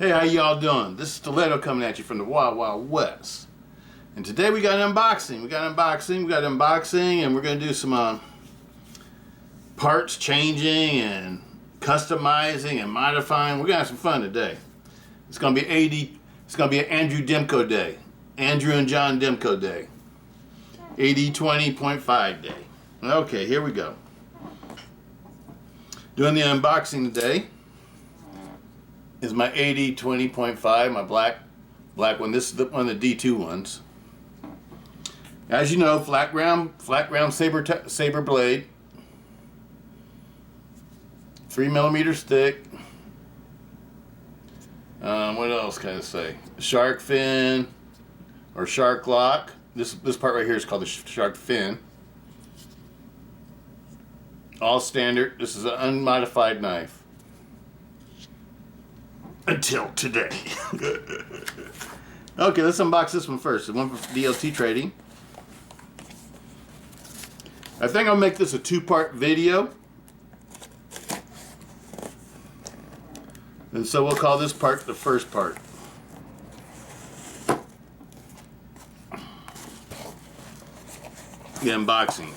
Hey, how y'all doing? This is Stiletto coming at you from the Wild Wild West. And today we got an unboxing. We got unboxing, and we're going to do some parts changing and customizing and modifying. We're going to have some fun today. It's going to be an Andrew Demko day. Andrew and John Demko day. AD20.5 day. Okay, here we go. Doing the unboxing today is my AD20.5, my black one. This is one of the D2 ones. As you know, flat ground saber blade, 3mm stick. What else can I say? Shark fin or shark lock. This part right here is called the shark fin. All standard. This is an unmodified knife. Until today. Okay, let's unbox this one first. The one from DLT Trading. I think I'll make this a two-part video. And so we'll call this part the first part. The unboxing.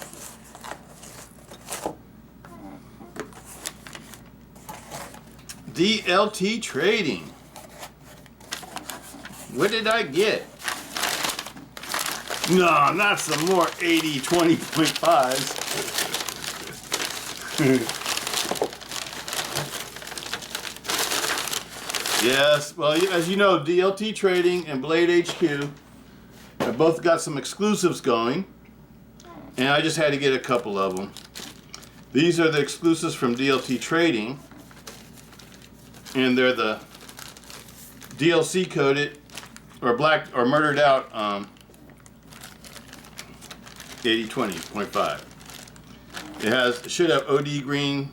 DLT Trading. What did I get? No, not some more AD20.5s. Yes, well, as you know, DLT Trading and Blade HQ have both got some exclusives going, and I just had to get a couple of them. These are the exclusives from DLT Trading, and they're the DLC coated or black or murdered out AD20.5. It should have OD green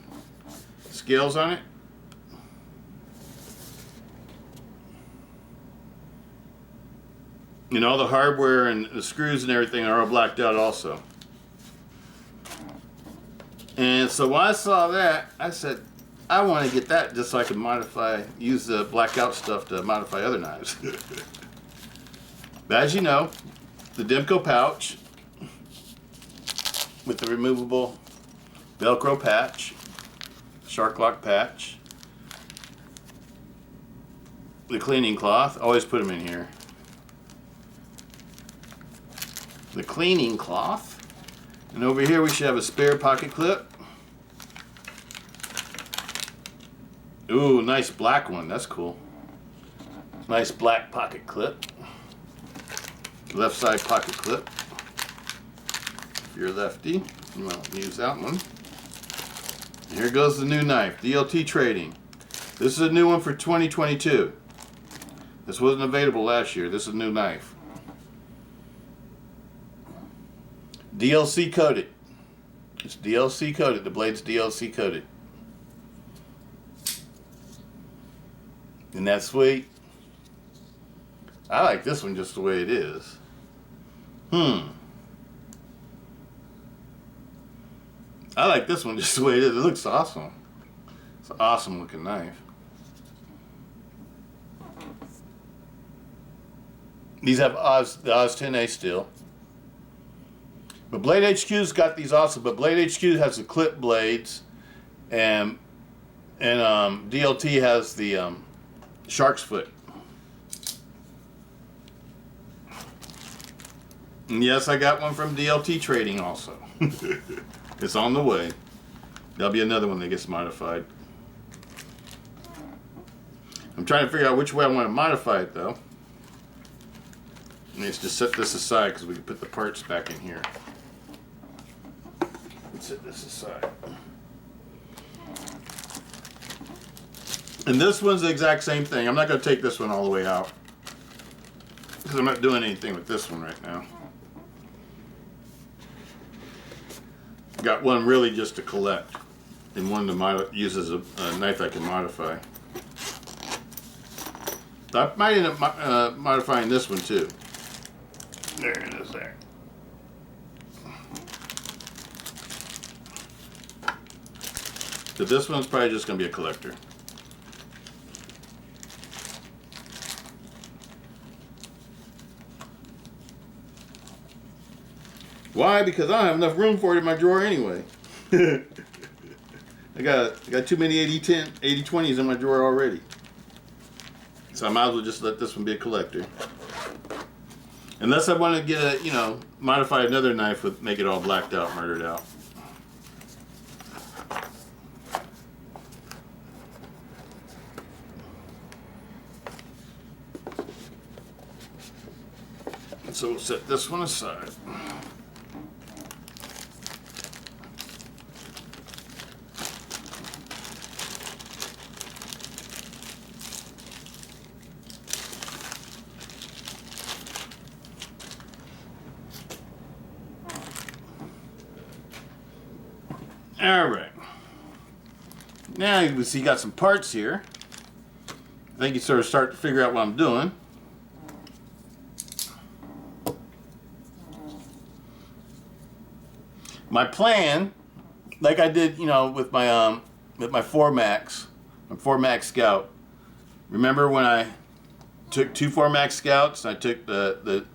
scales on it. And all the hardware and the screws and everything are all blacked out also. And so when I saw that, I said, I want to get that just so I can use the blackout stuff to modify other knives. But as you know, the Demko pouch with the removable Velcro patch, shark lock patch, the cleaning cloth, always put them in here. The cleaning cloth, and over here we should have a spare pocket clip. Ooh, nice black one. That's cool. Nice black pocket clip. Left side pocket clip. If you're lefty, you want to use that one. And here goes the new knife. DLT Trading. This is a new one for 2022. This wasn't available last year. This is a new knife. DLC coated. It's DLC coated. The blade's DLC coated. Isn't that sweet? I like this one just the way it is. I like this one just the way it is. It looks awesome. It's an awesome looking knife. These have the AUS-10A still. But Blade HQ's got these also, but Blade HQ has the clip blades, and DLT has the Sharksfoot. And yes, I got one from DLT Trading also. It's on the way. There'll be another one that gets modified. I'm trying to figure out which way I want to modify it though. Let's just set this aside because we can put the parts back in here. Let's set this aside. And this one's the exact same thing. I'm not going to take this one all the way out because I'm not doing anything with this one right now. Got one really just to collect and one to use as a knife I can modify. I might end up modifying this one too. There it is there. So this one's probably just going to be a collector. Why? Because I don't have enough room for it in my drawer anyway. I got too many AD20s in my drawer already. So I might as well just let this one be a collector. Unless I want to get a, you know, modify another knife with, make it all blacked out, murdered out. So we'll set this one aside. All right. Now you can see you got some parts here. I think you sort of start to figure out what I'm doing. My plan, like I did, you know, with my 4MAX, my 4MAX Scout. Remember when I took 2 4MAX Scouts? I took the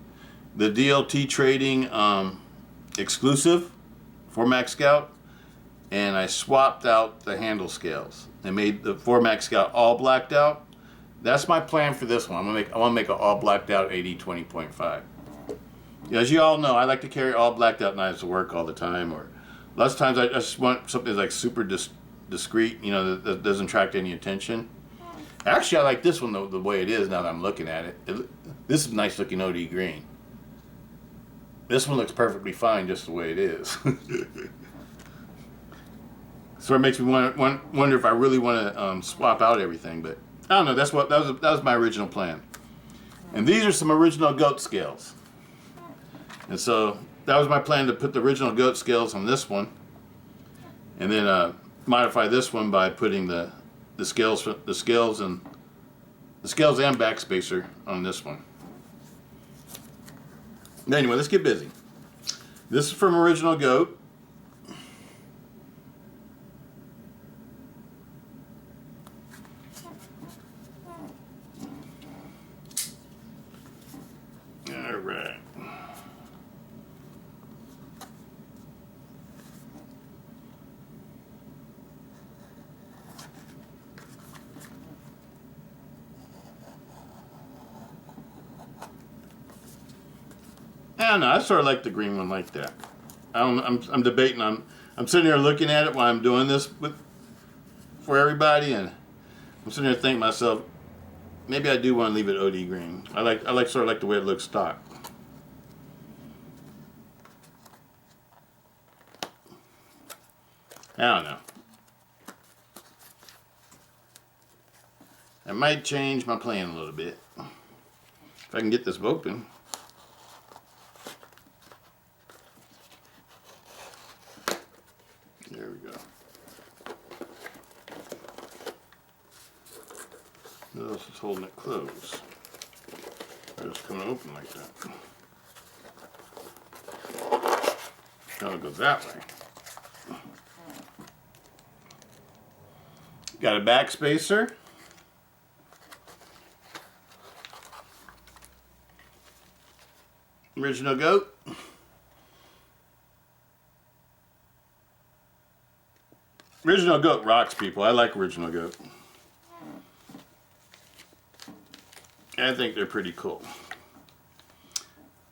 DLT Trading Exclusive 4MAX Scout, and I swapped out the handle scales and made the 4MAX Scout all blacked out. That's my plan for this one. I want to make an all blacked out AD20.5. As you all know, I like to carry all blacked out knives to work all the time, or lots of times I just want something like super discreet, you know, that doesn't attract any attention. Actually, I like this one the way it is now that I'm looking at it. This is a nice looking OD green. This one looks perfectly fine just the way it is. So it makes me wonder if I really want to swap out everything, but I don't know. That was my original plan. And these are some original goat scales. And so that was my plan, to put the original goat scales on this one, and then modify this one by putting the scales and backspacer on this one. Anyway, let's get busy. This is from original goat. All right. I don't know. I sort of like the green one like that. I'm debating. I'm sitting here looking at it while I'm doing this for everybody, and I'm sitting here thinking to myself, maybe I do want to leave it OD green. I sort of like the way it looks stock. I don't know. I might change my plan a little bit if I can get this open. There we go. What else is holding it closed? Or it's coming open like that. Oh, it goes that way. Got a backspacer. Original goat. Original goat rocks, people. I like original goat. I think they're pretty cool.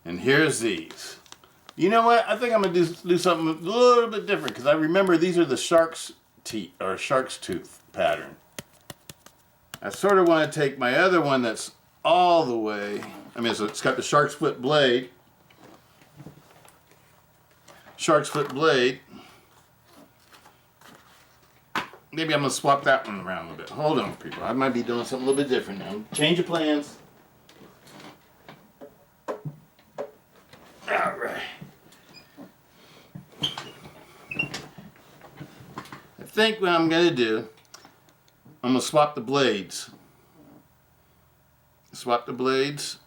And here's these. You know what? I think I'm gonna do something a little bit different, because I remember these are the shark's tooth pattern. I sort of want to take my other one that's all the way. I mean, so it's got the Sharksfoot blade. Sharksfoot blade. Maybe I'm going to swap that one around a little bit. Hold on, people. I might be doing something a little bit different now. Change of plans. All right. I think what I'm going to do, I'm going to swap the blades. Swap the blades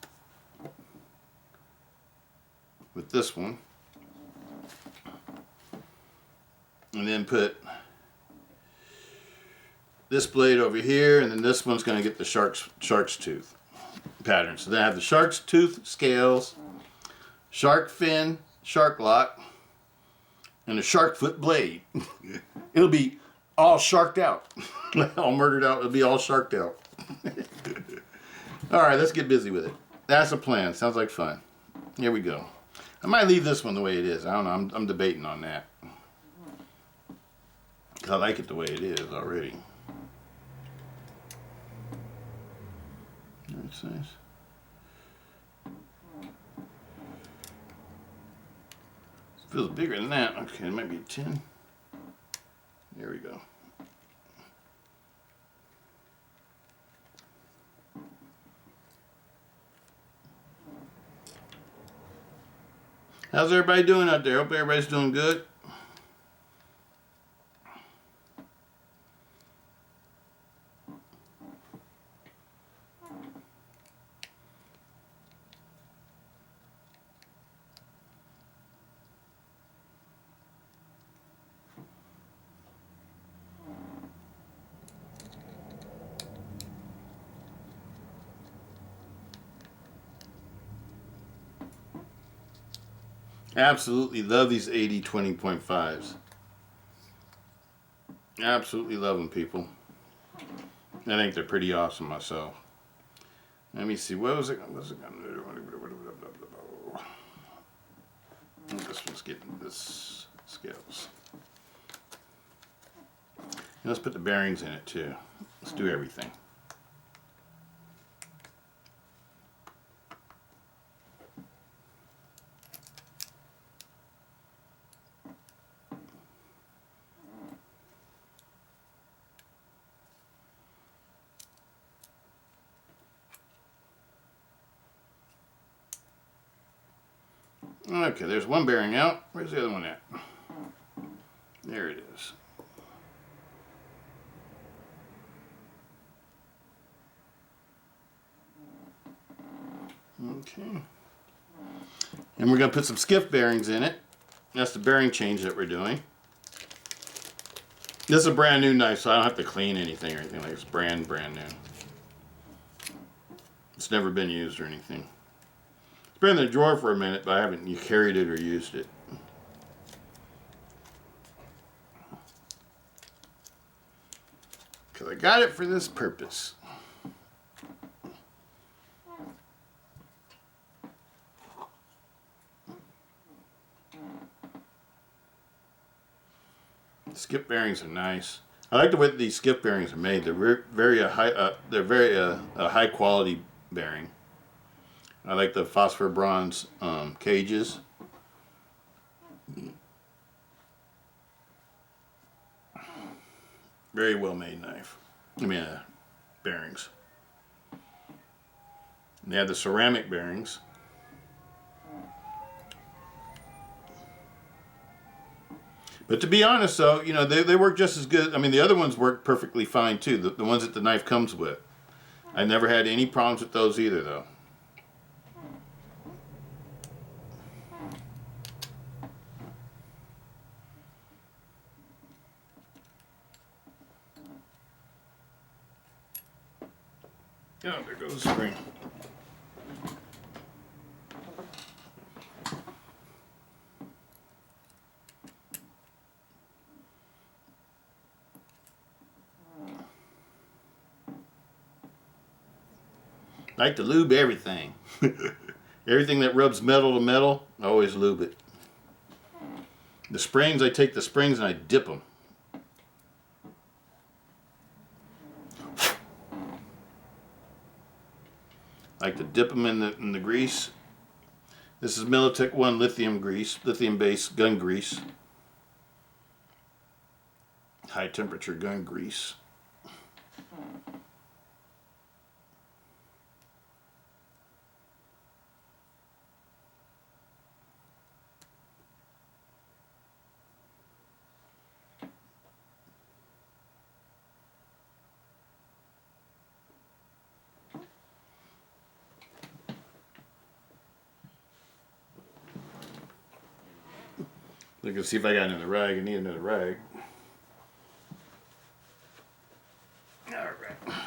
with this one. And then put this blade over here, and then this one's going to get the shark's tooth pattern. So then I have the shark's tooth scales, shark fin, shark lock, and a Sharksfoot blade. It'll be all sharked out. All murdered out. It'll be all sharked out. All right, let's get busy with it. That's a plan. Sounds like fun. Here we go. I might leave this one the way it is. I don't know. I'm debating on that. I like it the way it is already. That's nice. Feels bigger than that. Okay, it might be a 10. There we go. How's everybody doing out there? Hope everybody's doing good. Absolutely love these AD20.5s. Absolutely love them, people. I think they're pretty awesome myself. Let me see. What was it? This one's getting this scales. Let's put the bearings in it too. Let's do everything. Okay, there's one bearing out. Where's the other one at? There it is. Okay. And we're going to put some skiff bearings in it. That's the bearing change that we're doing. This is a brand new knife, so I don't have to clean anything or anything like this. It's brand new. It's never been used or anything. It's been in the drawer for a minute, but I haven't carried it or used it. Because I got it for this purpose. Skip bearings are nice. I like the way these skip bearings are made. They're very high quality bearing. I like the phosphor bronze cages. Very well made knife. Bearings. And they have the ceramic bearings. But to be honest, though, you know, they work just as good. I mean, the other ones work perfectly fine too. The ones that the knife comes with. I never had any problems with those either, though. Oh, there goes the spring. I like to lube everything. Everything that rubs metal to metal, I always lube it. The springs, I take the springs and I dip them. I like to dip them in the grease. This is Militech 1 lithium grease, lithium-based gun grease. High temperature gun grease. Look and see if I got another rag. I need another rag. All right.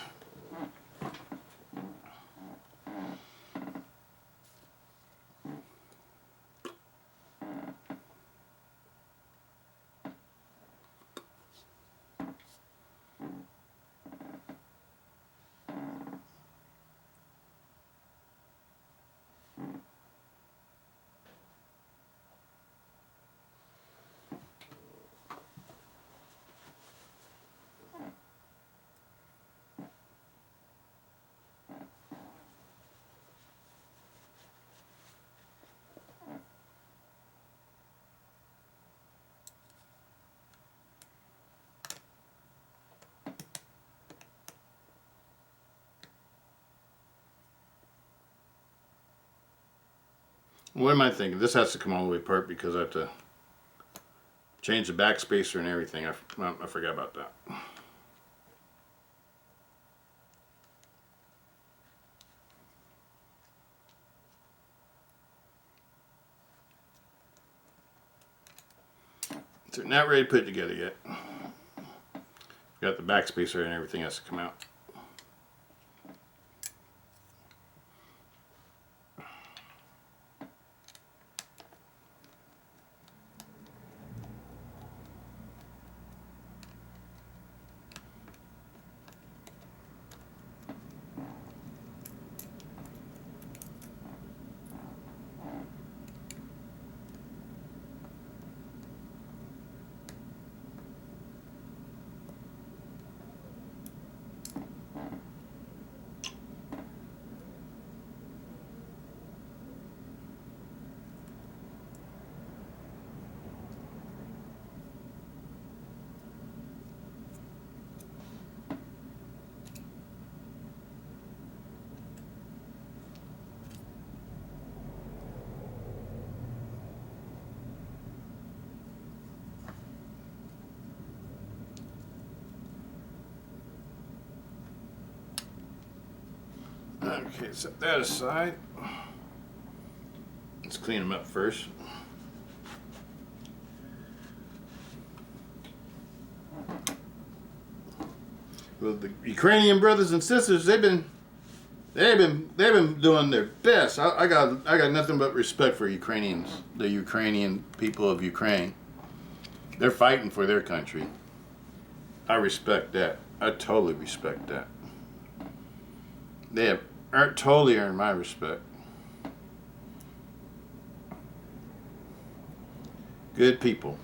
What am I thinking? This has to come all the way apart because I have to change the back spacer and everything. I forgot about that. So not ready to put it together yet. Got the back spacer and everything has to come out. Okay, set that aside. Let's clean them up first. Well, the Ukrainian brothers and sisters, they've been doing their best. I got nothing but respect for Ukrainians, the Ukrainian people of Ukraine. They're fighting for their country. I respect that. I totally respect that. They have totally earned my respect. Good people.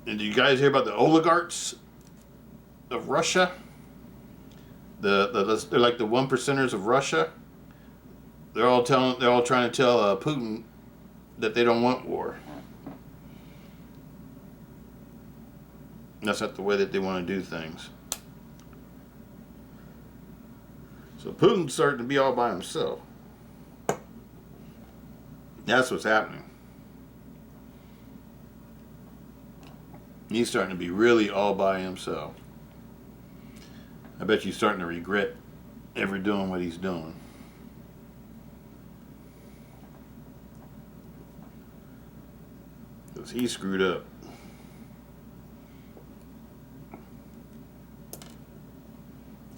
And did you guys hear about the oligarchs of Russia? They're like the 1%ers of Russia. They're all trying to tell Putin that they don't want war. That's not the way that they want to do things. So Putin's starting to be all by himself. That's what's happening. He's starting to be really all by himself. I bet you're starting to regret ever doing what he's doing. Because he screwed up.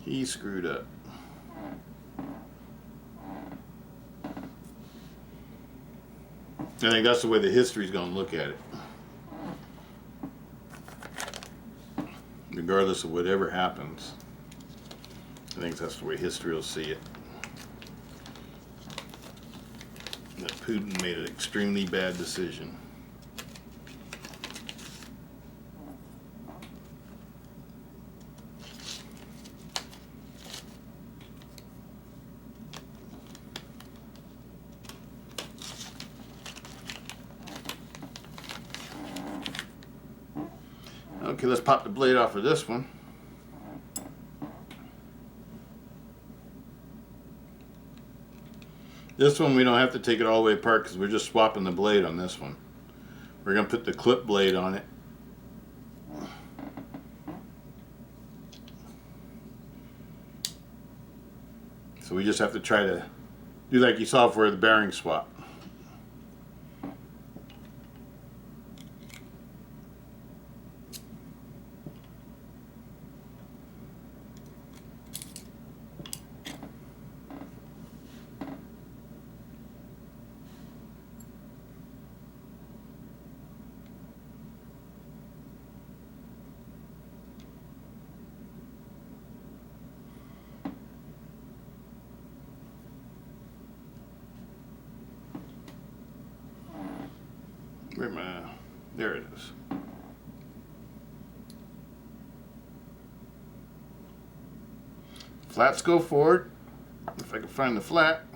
He screwed up. I think that's the way the history's going to look at it. Regardless of whatever happens, I think that's the way history will see it. That Putin made an extremely bad decision. Okay, let's pop the blade off of this one. This one we don't have to take it all the way apart because we're just swapping the blade on this one. We're going to put the clip blade on it. So we just have to try to do like you saw for the bearing swap. Where am I? There it is. Flats go forward. If I can find the flat.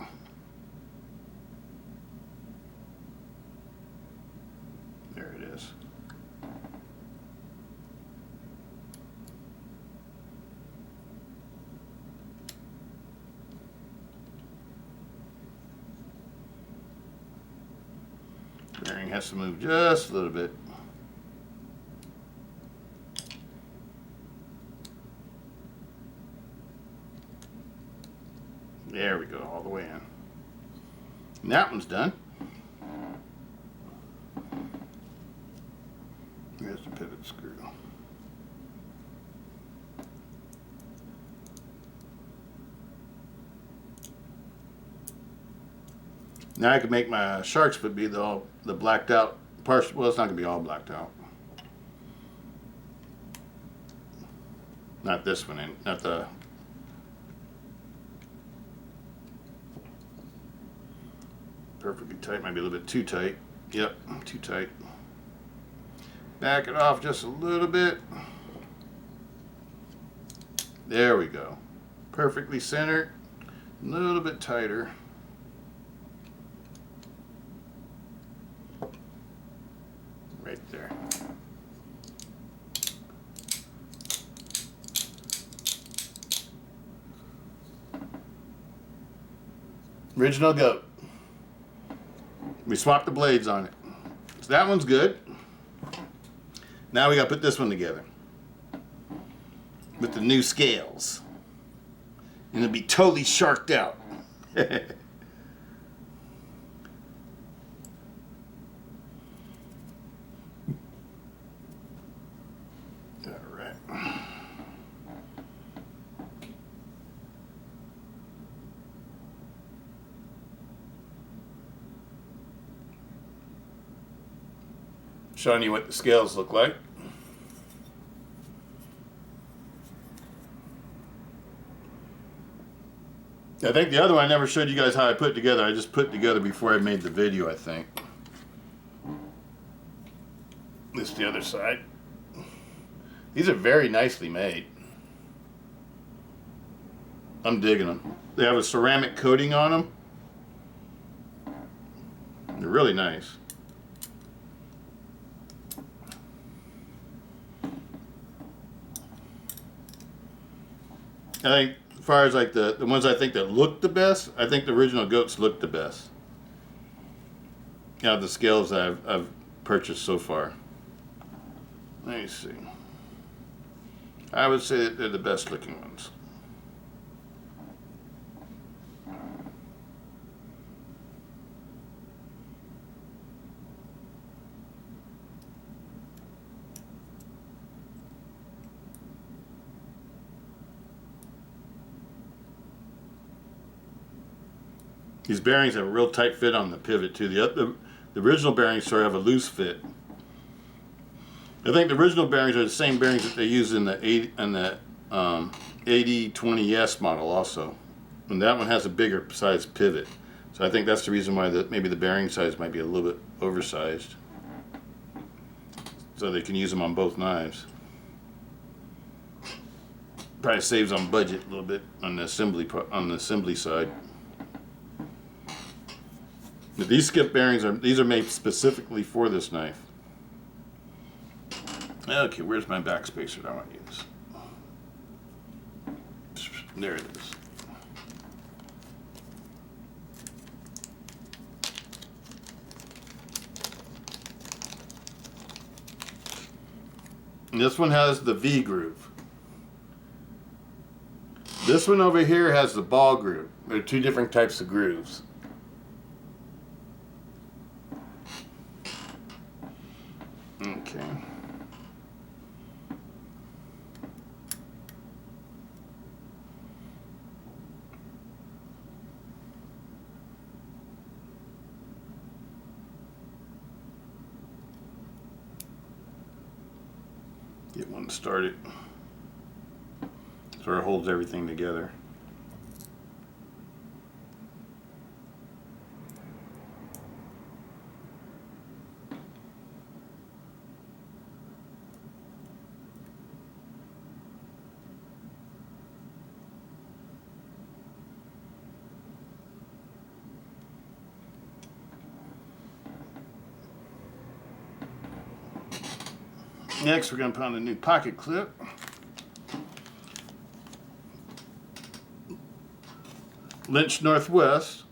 There it is. bearing has to move just a little bit. There we go, all the way in. And that one's done. There's the pivot screw. Now I can make my Sharksfoot be the blacked out partial. Well, it's not gonna be all blacked out. Not this one, not the. Perfectly tight, might be a little bit too tight. Yep, too tight. Back it off just a little bit. There we go. Perfectly centered. A little bit tighter. Right there. Original goat. We swapped the blades on it. So that one's good. Now we gotta put this one together with the new scales. And it'll be totally sharked out. Alright. Showing you what the scales look like. I think the other one I never showed you guys how I put it together. I just put it together before I made the video, I think. This is the other side. These are very nicely made. I'm digging them. They have a ceramic coating on them. They're really nice. I think as far as like the ones I think that look the best, I think the original goats look the best. Out of the scales that I've purchased so far. Let me see. I would say that they're the best looking ones. These bearings have a real tight fit on the pivot too. The original bearings sort of have a loose fit. I think the original bearings are the same bearings that they use in the AD20S model also. And that one has a bigger size pivot. So I think that's the reason why maybe the bearing size might be a little bit oversized. So they can use them on both knives. Probably saves on budget a little bit on the assembly side. But these skip bearings are made specifically for this knife. Okay, where's my backspacer that I want to use? There it is. And this one has the V groove. This one over here has the ball groove. There are two different types of grooves. Okay. Get one started. So it holds everything together. Next, we're going to put on a new pocket clip. Lynch Northwest.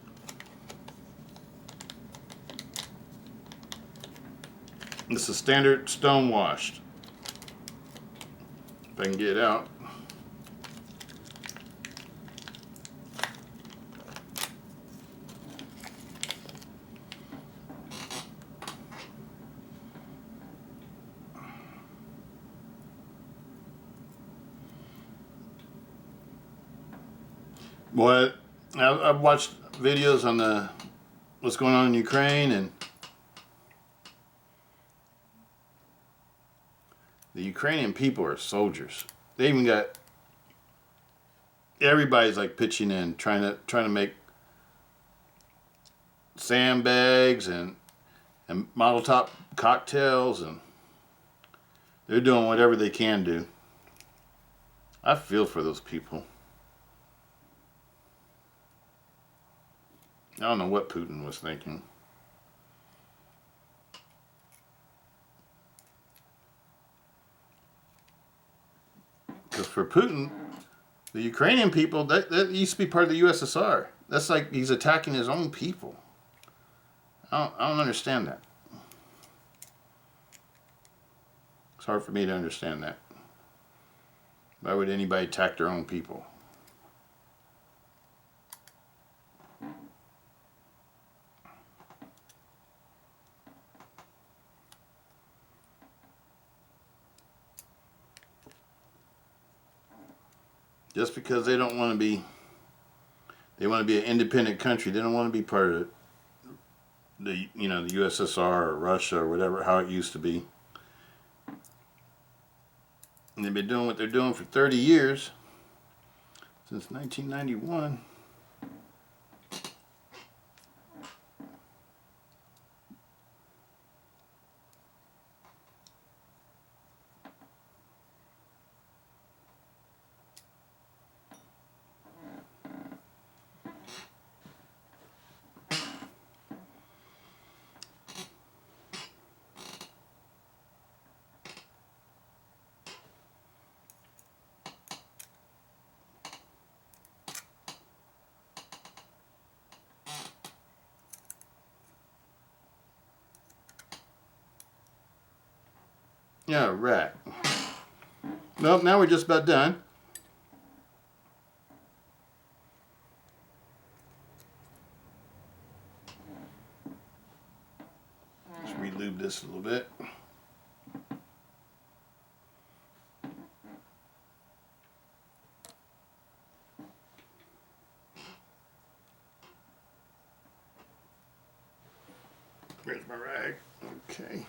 This is standard stone washed. If I can get it out. What I've watched videos on what's going on in Ukraine, and the Ukrainian people are soldiers. They even got everybody's like pitching in, trying to make sandbags and model top cocktails, and they're doing whatever they can do. I feel for those people. I don't know what Putin was thinking. Because for Putin, the Ukrainian people, that used to be part of the USSR. That's like he's attacking his own people. I don't understand that. It's hard for me to understand that. Why would anybody attack their own people? Just because they don't want to be, they want to be an independent country. They don't want to be part of the USSR or Russia or whatever, how it used to be. And they've been doing what they're doing for 30 years, since 1991. Yeah, right. Well, now we're just about done. Just relube this a little bit. Where's my rag? Okay.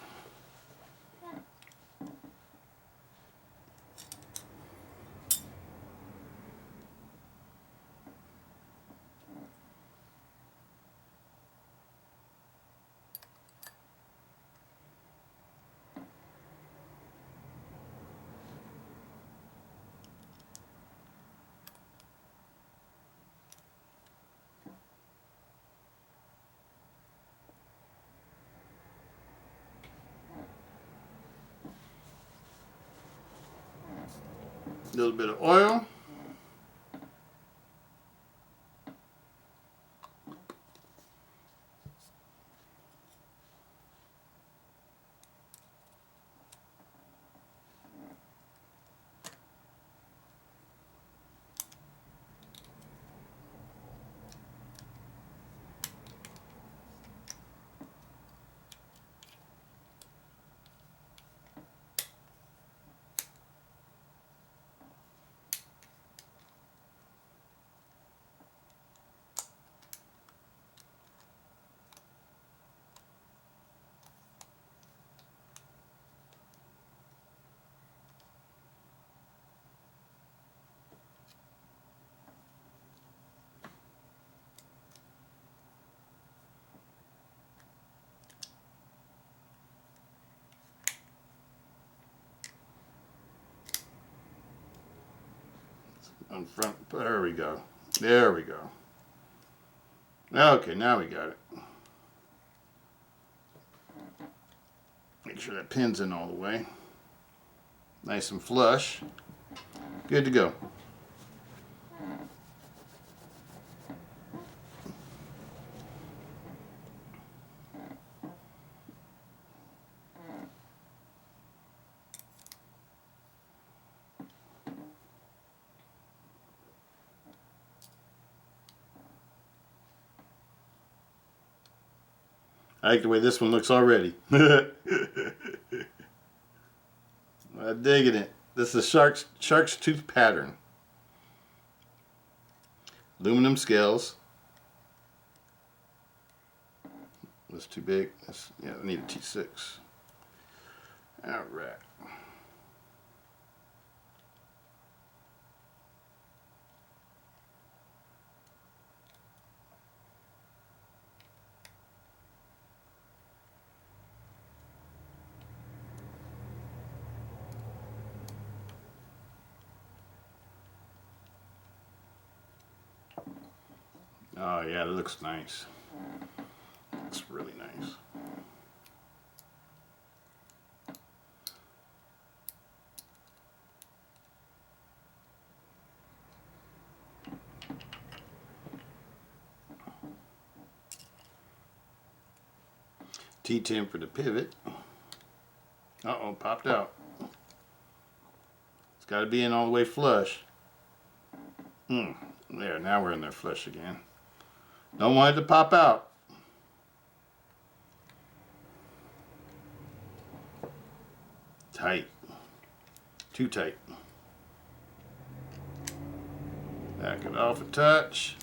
A little bit of oil. On front, there we go. There we go. Okay, now we got it. Make sure that pin's in all the way. Nice and flush. Good to go. I like the way this one looks already. I'm digging it. This is shark's tooth pattern. Aluminum scales. That's too big. Yeah, I need a T6. All right. Oh yeah, it looks nice. Looks really nice. T10 for the pivot. Uh-oh, popped out. It's got to be in all the way flush. There, now we're in there flush again. Don't want it to pop out. Tight. Too tight. Back it off a touch.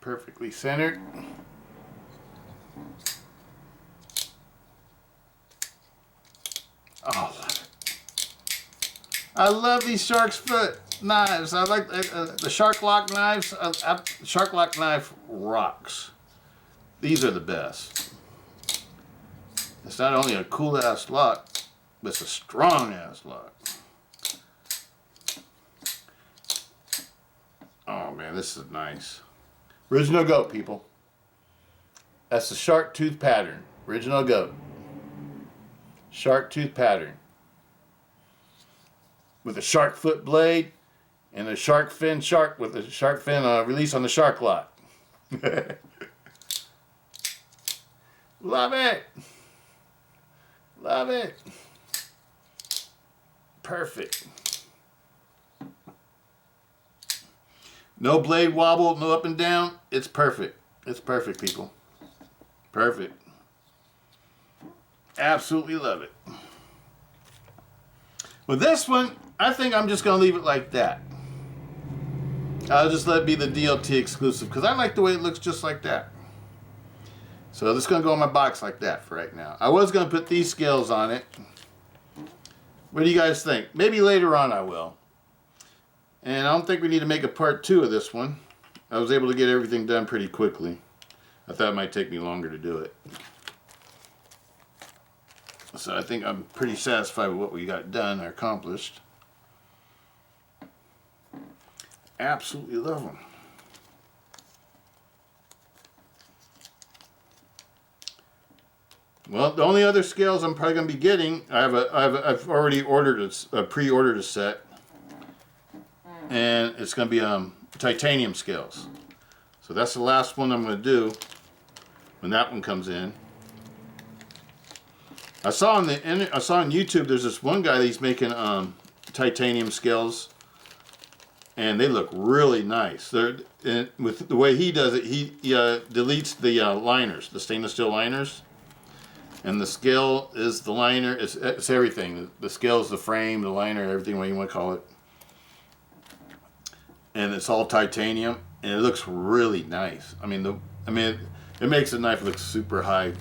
Perfectly centered. Oh, I love these Sharksfoot knives. I like the Shark Lock knives. Shark Lock knife rocks. These are the best. It's not only a cool ass lock, but it's a strong ass lock. Oh man, this is nice. Original goat, people. That's the shark tooth pattern. Original goat. Shark tooth pattern. With a shark foot blade and a shark fin shark with a shark fin release on the shark lock. Love it. Love it. Perfect. No blade wobble, no up and down. It's perfect. It's perfect, people. Perfect. Absolutely love it. With this one, I think I'm just going to leave it like that. I'll just let it be the DLT exclusive because I like the way it looks just like that. So this is going to go in my box like that for right now. I was going to put these scales on it. What do you guys think? Maybe later on I will. And I don't think we need to make a part 2 of this one. I was able to get everything done pretty quickly. I thought it might take me longer to do it. So I think I'm pretty satisfied with what we got done or accomplished. Absolutely love them. Well, the only other scales I'm probably going to be getting, I've already ordered pre-ordered a set, and it's going to be titanium scales. So that's the last one I'm going to do when that one comes in. I saw on YouTube there's this one guy that's making titanium scales, and they look really nice. With the way he does it, he deletes the liners, the stainless steel liners. And the scale is the liner, it's everything. The scale is the frame, the liner, everything, what you want to call it. And it's all titanium, and it looks really nice. It makes the knife look super high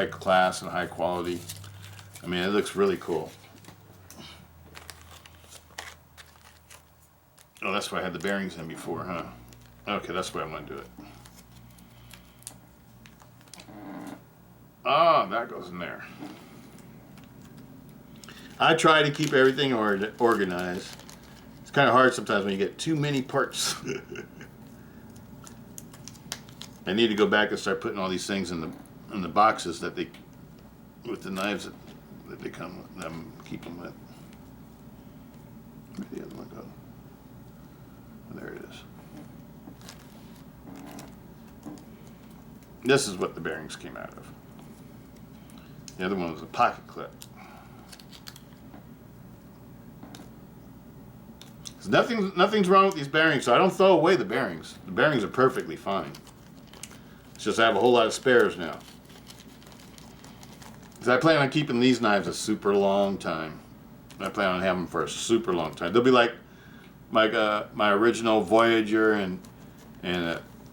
class and high quality. I mean, it looks really cool. Oh, that's why I had the bearings in before, huh? Okay, that's why I'm going to do it. Ah, that goes in there. I try to keep everything organized. It's kind of hard sometimes when you get too many parts. I need to go back and start putting all these things in the boxes that they, with the knives that they come with, them keep them with. Where'd the other one go? Oh, there it is. This is what the bearings came out of. The other one was a pocket clip. Nothing's wrong with these bearings, so I don't throw away the bearings. The bearings are perfectly fine. It's It's just I have a whole lot of spares now. Because I plan on keeping these knives a super long time. I plan on having them for a super long time. They'll be like my original Voyager and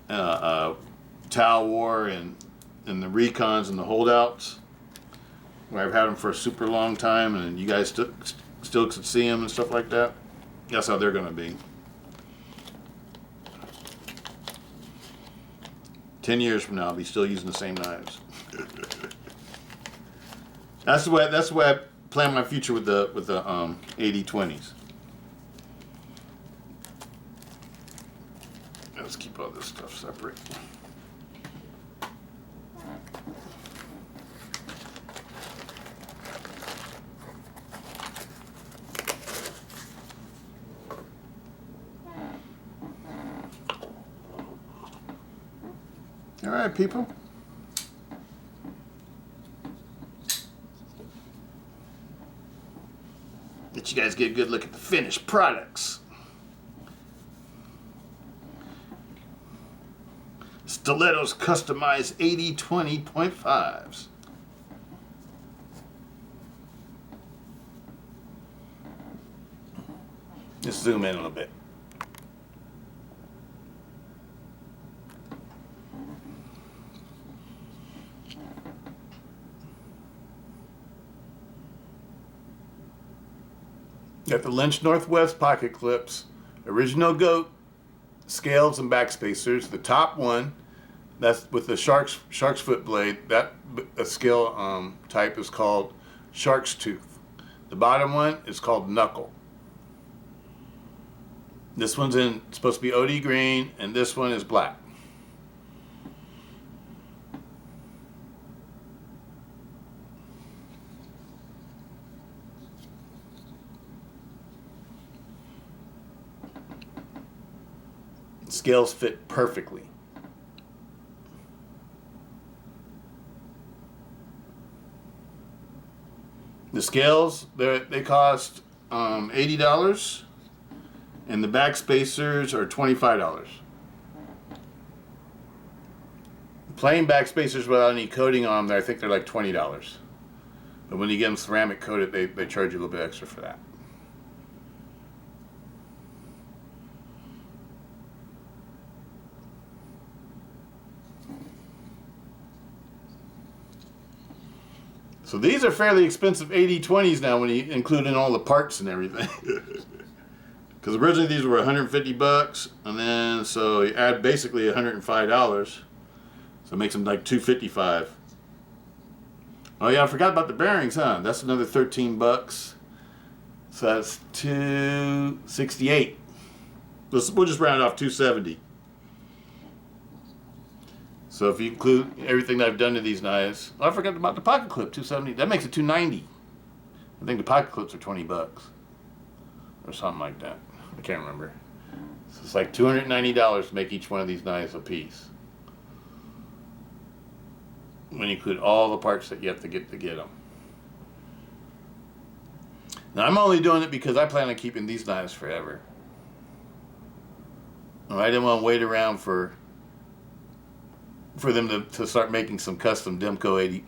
Tal War and the Recons and the Holdouts, where I've had them for a super long time, and you guys still could see them and stuff like that. That's how they're gonna be. 10 years from now, I'll be still using the same knives. That's the way I plan my future with the AD20s. Let's keep all this stuff separate. All right, people. Let you guys get a good look at the finished products. Stiletto's customized AD20.5s. Just zoom in a little bit. Got the Lynch Northwest pocket clips, original goat scales and backspacers. The top one, that's with the Sharksfoot blade. That scale type is called Shark's Tooth. The bottom one is called Knuckle. This one's supposed to be OD green, and this one is black. Scales fit perfectly. The scales, they cost $80, and the back spacers are $25. Plain back spacers without any coating on them, I think they're like $20. But when you get them ceramic coated, they charge you a little bit extra for that. So these are fairly expensive AD20s now when you include in all the parts and everything. Because originally these were 150 bucks, and then so you add basically $105, so it makes them like 255. Oh yeah, I forgot about the bearings, huh? That's another 13 bucks. So that's 268. We'll just round off 270. So if you include everything that I've done to these knives, I forgot about the pocket clip, 270. That makes it 290. I think the pocket clips are 20 bucks or something like that. I can't remember. So it's like $290 to make each one of these knives a piece. When you include all the parts that you have to get them. Now I'm only doing it because I plan on keeping these knives forever. I didn't want to wait around for them to start making some custom Demko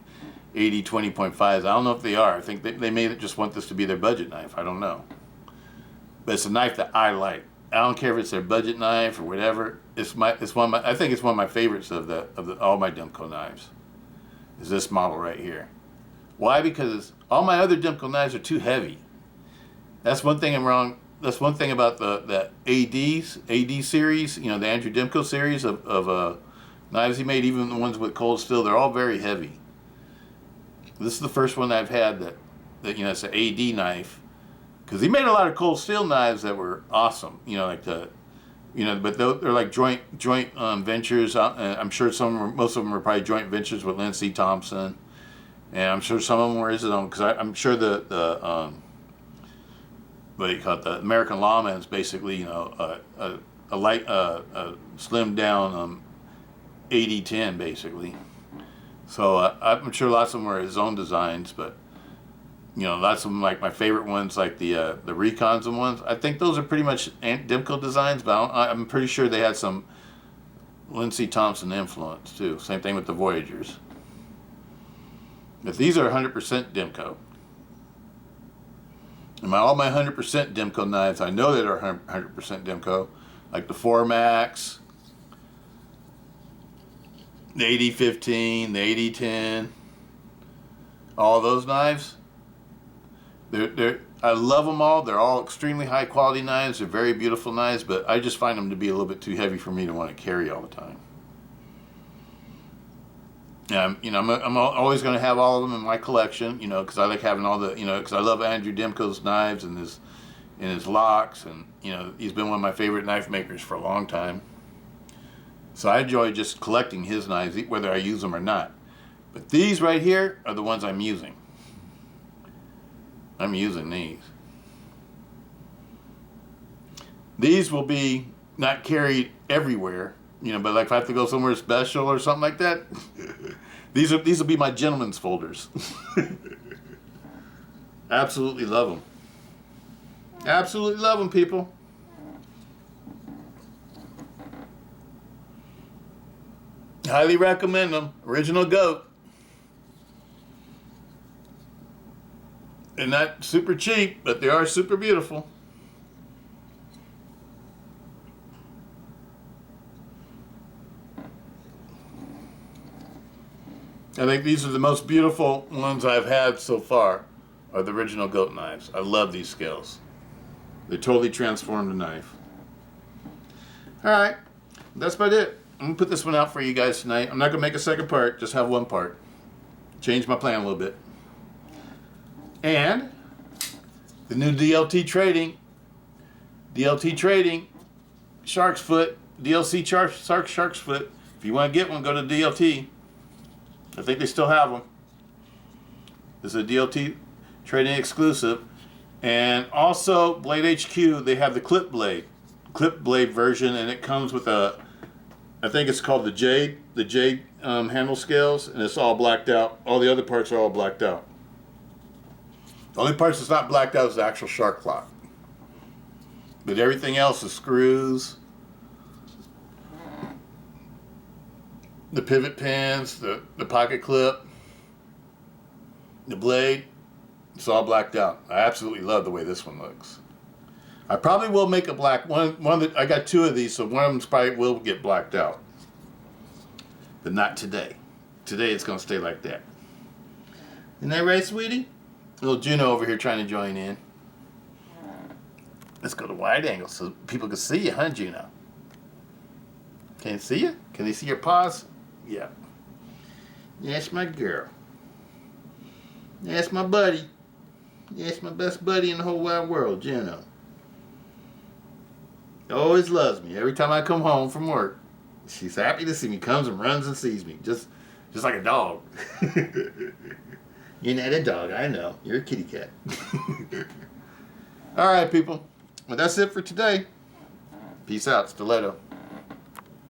AD20.5s. I don't know if they are. I think they may just want this to be their budget knife. I don't know. But it's a knife that I like. I don't care if it's their budget knife or whatever. I think it's one of my favorites of all my Demko knives. Is this model right here. Why? Because all my other Demko knives are too heavy. That's one thing I'm wrong. That's one thing about the AD series, the Andrew Demko series of knives he made, even the ones with cold steel, they're all very heavy. This is the first one I've had that it's an AD knife, because he made a lot of cold steel knives that were awesome. But they're like joint ventures. I'm sure most of them were probably joint ventures with Lindsey Thompson, and I'm sure some of them were his own. Because I'm sure the what do you call it? The American Lawman is basically a light, slimmed down AD10 basically. So I'm sure lots of them were his own designs, but lots of them, like my favorite ones, like the Recons and ones. I think those are pretty much Demko designs, but I'm pretty sure they had some Lindsey Thompson influence too. Same thing with the Voyagers. But these are 100% Demko. And all my 100% Demko knives, I know that are 100% Demko. Like the 4-Max, the AD15, the AD10, all those knives. I love them all. They're all extremely high quality knives. They're very beautiful knives, but I just find them to be a little bit too heavy for me to want to carry all the time. I'm always going to have all of them in my collection, because I like having all the, because I love Andrew Demko's knives and his locks, and he's been one of my favorite knife makers for a long time. So I enjoy just collecting his knives, whether I use them or not. But these right here are the ones I'm using. I'm using these. These will be not carried everywhere, but like if I have to go somewhere special or something like that, these will be my gentleman's folders. Absolutely love them. Absolutely love them, people. Highly recommend them. Original goat. They're not super cheap, but they are super beautiful. I think these are the most beautiful ones I've had so far, are the original goat knives. I love these scales. They totally transformed the knife. Alright, that's about it. I'm going to put this one out for you guys tonight. I'm not going to make a second part, just have one part. Change my plan a little bit. And the new DLT Trading, Sharksfoot, DLC Sharksfoot. If you want to get one, go to DLT. I think they still have them. This is a DLT Trading Exclusive. And also, Blade HQ, they have the clip blade version, and it comes with a, I think it's called the Jade handle scales, and it's all blacked out. All the other parts are all blacked out. The only parts that's not blacked out is the actual shark clock. But everything else is screws, the pivot pins, the pocket clip, the blade. It's all blacked out. I absolutely love the way this one looks. I probably will make a black one. I got two of these, so one of them probably will get blacked out. But not today. Today it's going to stay like that. Isn't that right, sweetie? Little Juno over here trying to join in. Let's go to wide angle so people can see you, huh, Juno? Can they see you? Can they see your paws? Yeah. That's my girl. That's my buddy. That's my best buddy in the whole wide world, Juno. Always loves me. Every time I come home from work, she's happy to see me. Comes and runs and sees me. Just like a dog. You're not a dog, I know. You're a kitty cat. Alright, people. Well, that's it for today. Peace out. Stiletto.